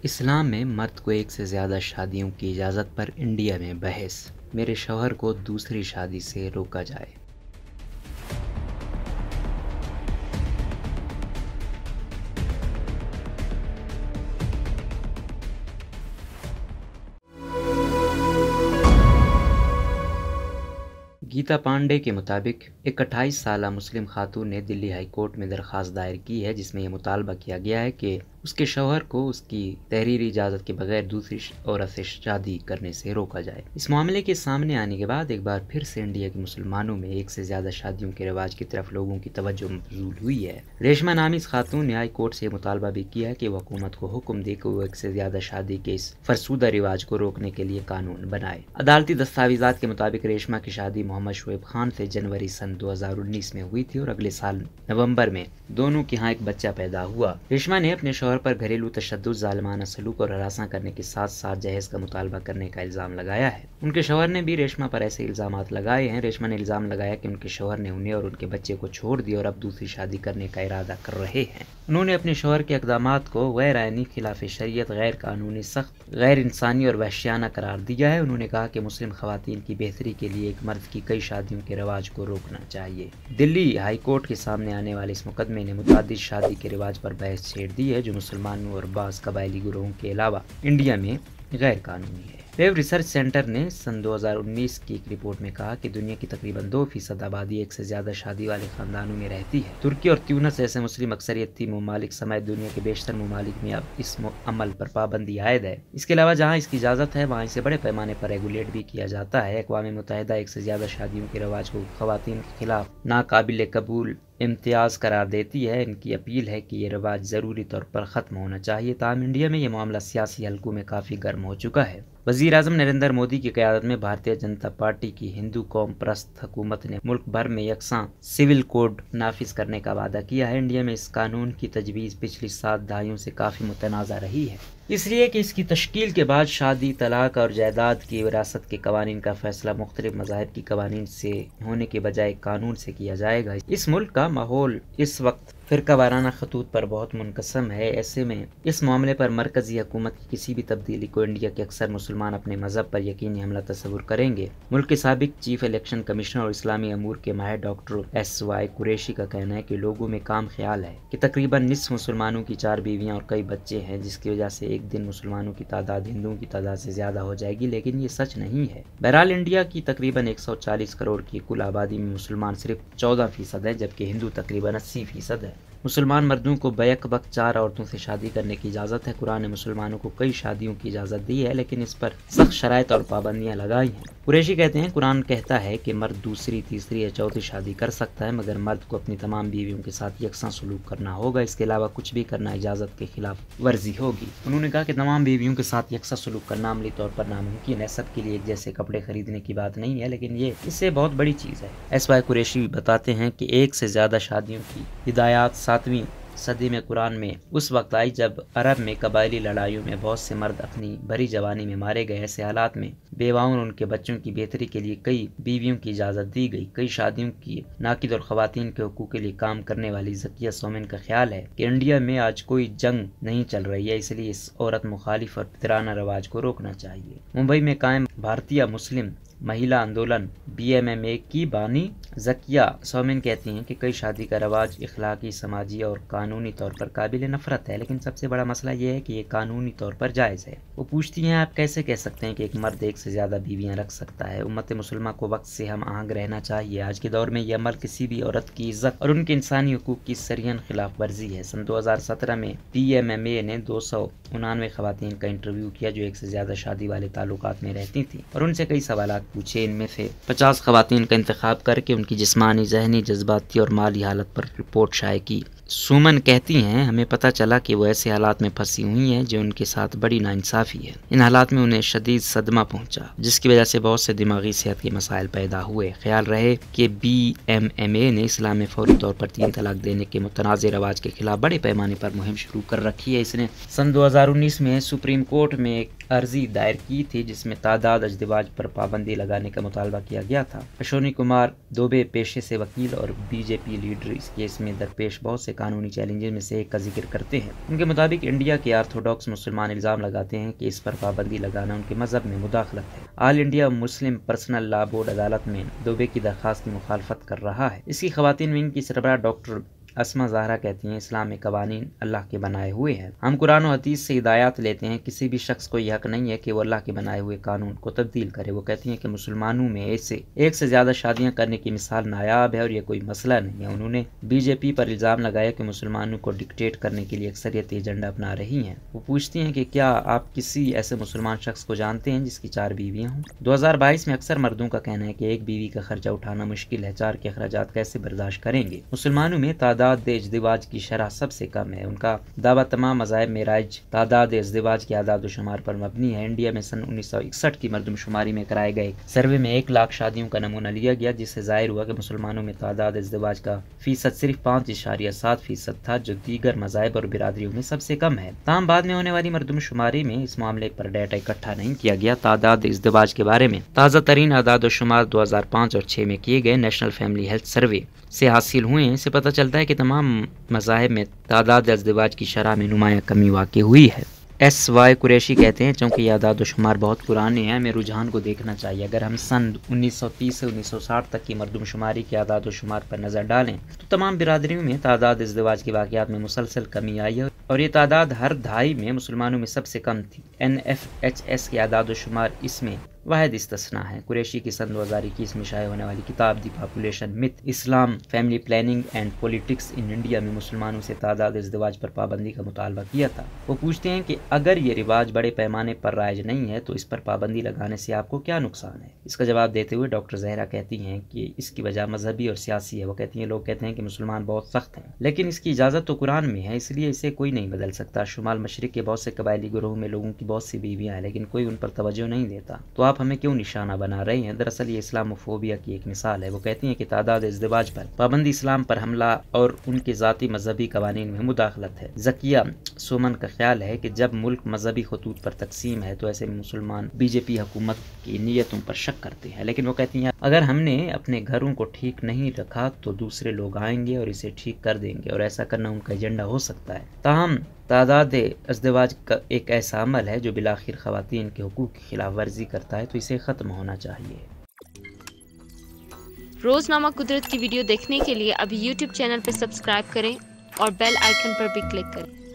اسلام میں مرد کو ایک سے زیادہ شادیوں کی اجازت پر انڈیا میں بحث۔ میرے شوہر کو دوسری شادی سے روکا جائے۔ گیتا پانڈے کے مطابق ایک 28 سالہ مسلم خاتون نے دلی ہائی کورٹ میں درخواست دائر کی ہے، جس میں یہ مطالبہ کیا گیا ہے کہ اس کے شوہر کو اس کی تحریری اجازت کے بغیر دوسری عورت سے شادی کرنے سے روکا جائے۔ اس معاملے کے سامنے آنے کے بعد ایک بار پھر سے انڈیا کے مسلمانوں میں ایک سے زیادہ شادیوں کے رواج کی طرف لوگوں کی توجہ مبذول ہوئی ہے۔ ریشما نامی اس خاتون نے ہائی کورٹ سے مطالبہ بھی کیا ہے کہ وہ حکومت کو حکم دے کہ وہ ایک سے زیادہ شادی کے اس فرسودہ رواج کو روکنے کے لیے قانون بنائے۔ عدالتی دستاویزات کے مطابق ریشما کی شادی محمد شعیب خان سے جنوری سن 2019 میں ہوئی تھی اور اگلے سال نومبر میں دونوں کے ہاں ایک بچہ پیدا ہوا۔ ریشما نے اپنے شوہر پر گھریلو تشدد، ظالمانہ سلوک اور ہراساں کرنے کے ساتھ ساتھ جہیز کا مطالبہ کرنے کا الزام لگایا ہے۔ ان کے شوہر نے بھی ریشما پر ایسے الزامات لگائے ہیں۔ ریشما نے الزام لگایا کہ ان کے شوہر نے انہیں اور ان کے بچے کو چھوڑ دیا اور اب دوسری شادی کرنے کا ارادہ کر رہے ہیں۔ انہوں نے اپنے شوہر کے اقدامات کو غیر آئینی، خلاف شریعت، غیر قانونی، سخت، غیر انسانی اور وحشیانہ قرار دیا ہے۔ انہوں نے کہا کہ مسلم خواتین کی بہتری کے لیے ایک مرد کی کئی شادیوں کے رواج کو روکنا چاہیے۔ دلی ہائی کورٹ کے سامنے آنے والے اس مقدمے نے متعدد شادی کے رواج پر بحث چھیڑ دی ہے، جو مسلمانوں اور بعض قبائلی گروہوں کے علاوہ انڈیا میں غیر قانونی ہے۔ پیو ریسرچ سینٹر نے سن 2019 کی ایک رپورٹ میں کہا کہ دنیا کی تقریباً 2% آبادی ایک سے زیادہ شادی والے خاندانوں میں رہتی ہے۔ ترکی اور تیونس جیسے مسلم اکثریتی ممالک سمیت دنیا کے بیشتر ممالک میں اب اس عمل پر پابندی عائد ہے۔ اس کے علاوہ جہاں اس کی اجازت ہے وہاں اسے بڑے پیمانے پر ریگولیٹ بھی کیا جاتا ہے۔ اقوام متحدہ ایک سے زیادہ شادیوں کے رواج کو خواتین کے خلاف ناقابل قبول امتیاز قرار دیتی ہے۔ ان کی اپیل ہے کہ یہ رواج ضروری طور پر ختم ہونا چاہیے۔ تاہم انڈیا میں یہ معاملہ سیاسی حلقوں میں کافی گرم ہو چکا ہے۔ وزیر اعظم نریندر مودی کی قیادت میں بھارتیہ جنتا پارٹی کی ہندو قوم پرست حکومت نے ملک بھر میں یکساں سول کوڈ نافذ کرنے کا وعدہ کیا ہے۔ انڈیا میں اس قانون کی تجویز پچھلی 7 دہائیوں سے کافی متنازع رہی ہے، اس لیے کہ اس کی تشکیل کے بعد شادی، طلاق اور جائیداد کی وراثت کے قوانین کا فیصلہ مختلف مذاہب کی قوانین سے ہونے کے بجائے قانون سے کیا جائے گا۔ اس ملک کا ماحول اس وقت فرقہ وارانہ خطوط پر بہت منقسم ہے۔ ایسے میں اس معاملے پر مرکزی حکومت کی کسی بھی تبدیلی کو انڈیا کے اکثر مسلمان اپنے مذہب پر یقینی حملہ تصور کریں گے۔ ملک کے سابق چیف الیکشن کمشنر اور اسلامی امور کے ماہر ڈاکٹر SY قریشی کا کہنا ہے کہ لوگوں میں کام خیال ہے کہ تقریباً نصف مسلمانوں کی 4 بیویاں اور کئی بچے ہیں، جس کی وجہ سے ایک دن مسلمانوں کی تعداد ہندوؤں کی تعداد سے زیادہ ہو جائے گی، لیکن یہ سچ نہیں ہے۔ بہرحال انڈیا کی تقریباً 140 کروڑ کی کل آبادی میں مسلمان صرف 14% ہے، جبکہ ہندو تقریباً 80% ہے۔ مسلمان مردوں کو بیک وقت 4 عورتوں سے شادی کرنے کی اجازت ہے۔ قرآن نے مسلمانوں کو کئی شادیوں کی اجازت دی ہے، لیکن اس پر سخت شرائط اور پابندیاں لگائی ہیں۔ قریشی کہتے ہیں قرآن کہتا ہے کہ مرد دوسری، تیسری یا چوتھی شادی کر سکتا ہے، مگر مرد کو اپنی تمام بیویوں کے ساتھ یکساں سلوک کرنا ہوگا۔ اس کے علاوہ کچھ بھی کرنا اجازت کے خلاف ورزی ہوگی۔ انہوں نے کہا کہ تمام بیویوں کے ساتھ یکساں سلوک کرنا عملی طور پر ناممکن ہے۔ سب کے لیے ایک جیسے کپڑے خریدنے کی بات نہیں ہے، لیکن یہ اس سے بہت بڑی چیز ہے۔ SY قریشی بتاتے ہیں کہ ایک سے زیادہ شادیوں کی ہدایات 7ویں صدی میں قرآن میں اس وقت آئی جب عرب میں قبائلی لڑائیوں میں بہت سے مرد اپنی بھری جوانی میں مارے گئے۔ ایسے حالات میں بیواؤں اور ان کے بچوں کی بہتری کے لیے کئی بیویوں کی اجازت دی گئی۔ کئی شادیوں کی ناقد اور خواتین کے حقوق کے لیے کام کرنے والی ذکیہ سومن کا خیال ہے کہ انڈیا میں آج کوئی جنگ نہیں چل رہی ہے، اس لیے اس عورت مخالف اور پترانہ رواج کو روکنا چاہیے۔ ممبئی میں قائم بھارتیہ مسلم مہیلا آندولن BMMA کی بانی ذکیہ سومن کہتی ہیں کہ کئی شادی کا رواج اخلاقی، سماجی اور قانونی طور پر قابل نفرت ہے، لیکن سب سے بڑا مسئلہ یہ ہے کہ یہ قانونی طور پر جائز ہے۔ وہ پوچھتی ہیں آپ کیسے کہہ سکتے ہیں کہ ایک مرد ایک سے زیادہ بیویاں رکھ سکتا ہے؟ امت مسلمہ کو وقت سے ہم آہنگ رہنا چاہیے۔ آج کے دور میں یہ عمل کسی بھی عورت کی عزت اور ان کے انسانی حقوق کی صریحاً خلاف ورزی ہے۔ سن 2017 میں BMMA نے 299 خواتین کا انٹرویو کیا جو ایک سے زیادہ شادی والے تعلقات میں رہتی تھیں اور ان سے کئی سوالات پوچھے۔ ان میں سے 50 خواتین کا انتخاب کر کے ان کی جسمانی، ذہنی، جذباتی اور مالی حالت پر رپورٹ شائع کی۔ سومن کہتی ہیں ہمیں پتہ چلا کہ وہ ایسے حالات میں پھنسی ہوئی ہیں جو ان کے ساتھ بڑی ناانصافی ہے۔ ان حالات میں انہیں شدید صدمہ پہنچا، جس کی وجہ سے بہت سے دماغی صحت کے مسائل پیدا ہوئے۔ خیال رہے کہ BMMA نے اسلام میں فوری طور پر 3 طلاق دینے کے متنازع رواج کے خلاف بڑے پیمانے پر مہم شروع کر رکھی ہے۔ اس نے سن 2019 میں سپریم کورٹ میں ایک عرضی دائر کی تھی جس میں تعداد ازدواج پر پابندی لگانے کا مطالبہ کیا گیا تھا۔ اشونی کمار دوبے پیشے سے وکیل اور BJP لیڈر اس کیس میں درپیش بہت سے قانونی چیلنجز میں سے ایک کا ذکر کرتے ہیں۔ ان کے مطابق انڈیا کے آرتھوڈاکس مسلمان الزام لگاتے ہیں کہ اس پر پابندی لگانا ان کے مذہب میں مداخلت ہے۔ آل انڈیا مسلم پرسنل لا بورڈ عدالت میں دوبے کی درخواست کی مخالفت کر رہا ہے۔ اس کی خواتین ونگ کی سربراہ ڈاکٹر اسما زہرا کہتی ہیں اسلام میں قوانین اللہ کے بنائے ہوئے ہیں، ہم قرآن و حدیث سے ہدایات لیتے ہیں، کسی بھی شخص کو یہ حق نہیں ہے کہ وہ اللہ کے بنائے ہوئے قانون کو تبدیل کرے۔ وہ کہتی ہیں کہ مسلمانوں میں ایسے ایک سے زیادہ شادیاں کرنے کی مثال نایاب ہے اور یہ کوئی مسئلہ نہیں ہے۔ انہوں نے بی جے پی پر الزام لگایا کہ مسلمانوں کو ڈکٹیٹ کرنے کے لیے اکثریت ایجنڈا اپنا رہی ہیں۔ وہ پوچھتی ہیں کہ کیا آپ کسی ایسے مسلمان شخص کو جانتے ہیں جس کی 4 بیویاں ہوں؟ 2022 میں اکثر مردوں کا کہنا ہے کہ ایک بیوی کا خرچہ اٹھانا مشکل ہے، 4 کے اخراجات کیسے برداشت کریں گے۔ مسلمانوں میں تعداد ازدواج کی شرح سب سے کم ہے۔ ان کا دعویٰ تمام مذاہب میں رائج تعداد ازدواج کے اعداد و شمار پر مبنی ہے۔ انڈیا میں سن 1961 کی مردم شماری میں کرائے گئے سروے میں 1 لاکھ شادیوں کا نمونہ لیا گیا، جس سے ظاہر ہوا کہ مسلمانوں میں تعداد ازدواج کا فیصد صرف 5.7% تھا، جو دیگر مذاہب اور برادریوں میں سب سے کم ہے۔ تاہم بعد میں ہونے والی مردم شماری میں اس معاملے پر ڈیٹا اکٹھا نہیں کیا گیا۔ تعداد ازدواج کے بارے میں تازہ ترین اعداد و شمار 2005 اور 2006 میں کیے گئے نیشنل فیملی ہیلتھ سروے سے حاصل ہوئے ہیں۔ اس سے پتہ چلتا ہے کہ تمام مذاہب میں تعداد ازدواج کی شرح میں نمایاں کمی واقع ہوئی ہے۔ ایس وائی قریشی کہتے ہیں چونکہ یہ اعداد و شمار بہت پرانے ہیں، ہمیں رجحان کو دیکھنا چاہیے۔ اگر ہم سن 1930 سے 1960 تک کی مردم شماری کے اعداد و شمار پر نظر ڈالیں تو تمام برادریوں میں تعداد ازدواج کے واقعات میں مسلسل کمی آئی ہے اور یہ تعداد ہر دہائی میں مسلمانوں میں سب سے کم تھی۔ NFHS کے اعداد و شمار اس میں واحد استثناء ہے۔ قریشی کی سن 2021 میں شائع ہونے والی کتاب the population myth Islam family planning and politics in India میں مسلمانوں سے تعداد ازدواج پر پابندی کا مطالبہ کیا تھا۔ وہ پوچھتے ہیں کہ اگر یہ رواج بڑے پیمانے پر رائج نہیں ہے تو اس پر پابندی لگانے سے آپ کو کیا نقصان ہے؟ اس کا جواب دیتے ہوئے ڈاکٹر زہرا کہتی ہیں کہ اس کی وجہ مذہبی اور سیاسی ہے۔ وہ کہتی ہیں لوگ کہتے ہیں کہ مسلمان بہت سخت ہیں، لیکن اس کی اجازت تو قرآن میں ہے، اس لیے اسے کوئی نہیں بدل سکتا۔ شمال مشرق کے بہت سے قبائلی گروہوں میں لوگوں کی بہت سی بیویاں ہیں، لیکن کوئی ان پر توجہ نہیں دیتا، تو آپ ہمیں کیوں نشانہ بنا رہے ہیں؟ دراصل یہ اسلاموفوبیا کی ایک مثال ہے۔ وہ کہتی ہیں کہ تعداد ازدواج پر پابندی اسلام پر حملہ اور ان کے ذاتی مذہبی قوانین میں مداخلت ہے۔ ذکیہ سومن کا خیال ہے کہ جب ملک مذہبی خطوط پر تقسیم ہے تو ایسے مسلمان بی جے پی حکومت کی نیتوں پر شک کرتے ہیں، لیکن وہ کہتی ہیں اگر ہم نے اپنے گھروں کو ٹھیک نہیں رکھا تو دوسرے لوگ آئیں گے اور اسے ٹھیک کر دیں گے، اور ایسا کرنا ان کا ایجنڈا ہو سکتا ہے۔ تاہم تعداد ازدواج کا ایک ایسا عمل ہے جو بالآخر خواتین کے حقوق کی خلاف ورزی کرتا ہے، تو اسے ختم ہونا چاہیے۔ روزنامہ قدرت کی ویڈیو دیکھنے کے لیے ابھی یوٹیوب چینل پر سبسکرائب کریں اور بیل آئیکن پر بھی کلک کریں۔